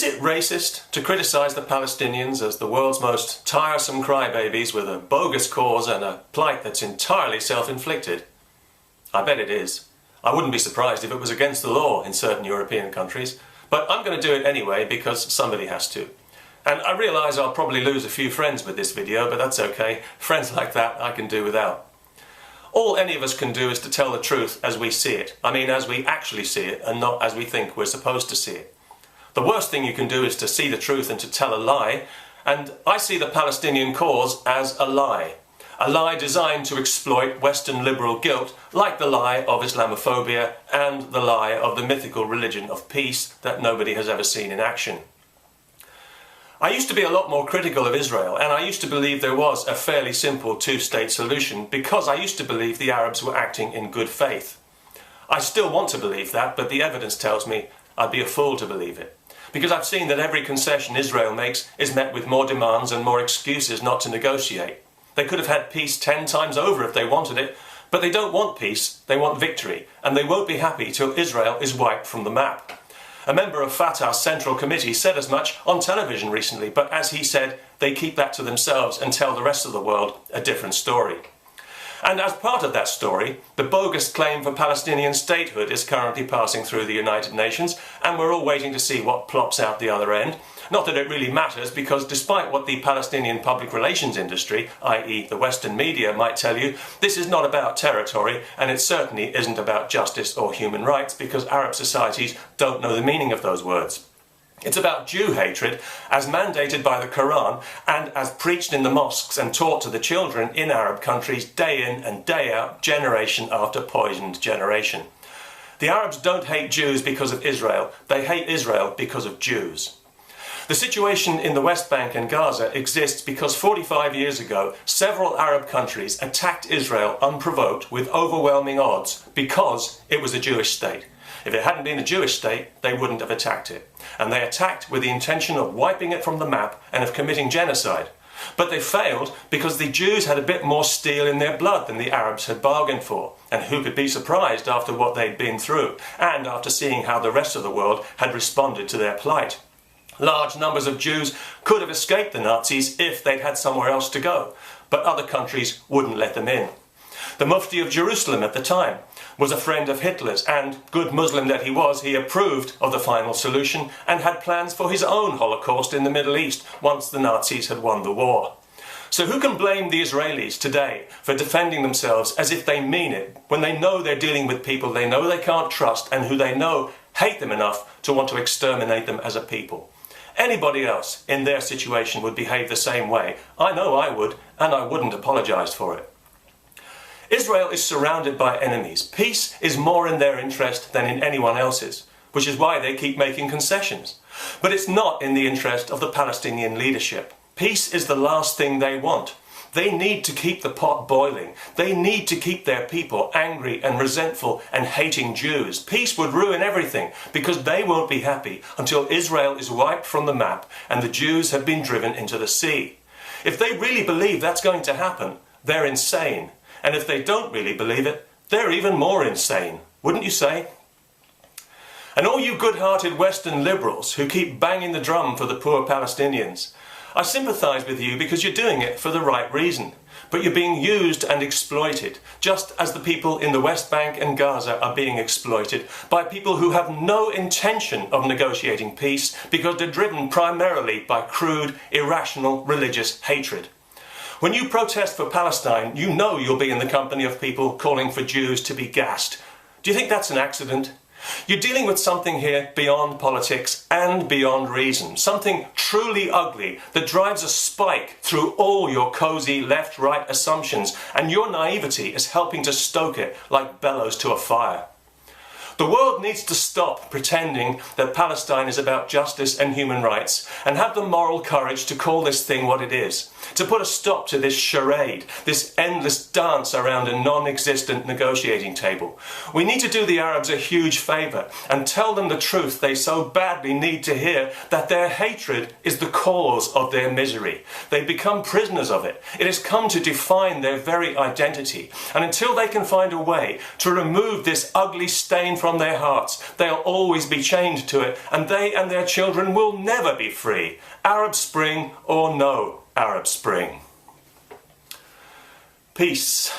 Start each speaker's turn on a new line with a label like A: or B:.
A: Is it racist to criticise the Palestinians as the world's most tiresome crybabies with a bogus cause and a plight that's entirely self-inflicted? I bet it is. I wouldn't be surprised if it was against the law in certain European countries, but I'm going to do it anyway because somebody has to. And I realise I'll probably lose a few friends with this video, but that's okay. Friends like that I can do without. All any of us can do is to tell the truth as we see it. I mean, as we actually see it, and not as we think we're supposed to see it. The worst thing you can do is to see the truth and to tell a lie, and I see the Palestinian cause as a lie designed to exploit Western liberal guilt, like the lie of Islamophobia and the lie of the mythical religion of peace that nobody has ever seen in action. I used to be a lot more critical of Israel, and I used to believe there was a fairly simple two-state solution because I used to believe the Arabs were acting in good faith. I still want to believe that, but the evidence tells me I'd be a fool to believe it. Because I've seen that every concession Israel makes is met with more demands and more excuses not to negotiate. They could have had peace 10 times over if they wanted it, but they don't want peace, they want victory, and they won't be happy till Israel is wiped from the map. A member of Fatah's Central Committee said as much on television recently, but as he said, they keep that to themselves and tell the rest of the world a different story. And as part of that story, the bogus claim for Palestinian statehood is currently passing through the United Nations, and we're all waiting to see what plops out the other end. Not that it really matters, because despite what the Palestinian public relations industry, i.e. the Western media, might tell you, this is not about territory, and it certainly isn't about justice or human rights, because Arab societies don't know the meaning of those words. It's about Jew hatred as mandated by the Quran and as preached in the mosques and taught to the children in Arab countries day in and day out, generation after poisoned generation. The Arabs don't hate Jews because of Israel, they hate Israel because of Jews. The situation in the West Bank and Gaza exists because 45 years ago, several Arab countries attacked Israel unprovoked with overwhelming odds because it was a Jewish state. If it hadn't been a Jewish state, they wouldn't have attacked it. And they attacked with the intention of wiping it from the map and of committing genocide. But they failed because the Jews had a bit more steel in their blood than the Arabs had bargained for. And who could be surprised after what they'd been through, and after seeing how the rest of the world had responded to their plight? Large numbers of Jews could have escaped the Nazis if they'd had somewhere else to go, but other countries wouldn't let them in. The Mufti of Jerusalem at the time was a friend of Hitler's, and, good Muslim that he was, he approved of the final solution and had plans for his own Holocaust in the Middle East once the Nazis had won the war. So who can blame the Israelis today for defending themselves as if they mean it, when they know they're dealing with people they know they can't trust and who they know hate them enough to want to exterminate them as a people? Anybody else in their situation would behave the same way. I know I would, and I wouldn't apologise for it. Israel is surrounded by enemies. Peace is more in their interest than in anyone else's, which is why they keep making concessions. But it's not in the interest of the Palestinian leadership. Peace is the last thing they want. They need to keep the pot boiling. They need to keep their people angry and resentful and hating Jews. Peace would ruin everything because they won't be happy until Israel is wiped from the map and the Jews have been driven into the sea. If they really believe that's going to happen, they're insane. And if they don't really believe it, they're even more insane, wouldn't you say? And all you good-hearted Western liberals who keep banging the drum for the poor Palestinians, I sympathise with you because you're doing it for the right reason. But you're being used and exploited, just as the people in the West Bank and Gaza are being exploited by people who have no intention of negotiating peace because they're driven primarily by crude, irrational religious hatred. When you protest for Palestine, you know you'll be in the company of people calling for Jews to be gassed. Do you think that's an accident? You're dealing with something here beyond politics and beyond reason, something truly ugly that drives a spike through all your cosy left-right assumptions, and your naivety is helping to stoke it like bellows to a fire. The world needs to stop pretending that Palestine is about justice and human rights and have the moral courage to call this thing what it is, to put a stop to this charade, this endless dance around a non-existent negotiating table. We need to do the Arabs a huge favour and tell them the truth they so badly need to hear, that their hatred is the cause of their misery. They become prisoners of it. It has come to define their very identity. And until they can find a way to remove this ugly stain from from their hearts. They'll always be chained to it, and they and their children will never be free, Arab Spring or no Arab Spring. Peace.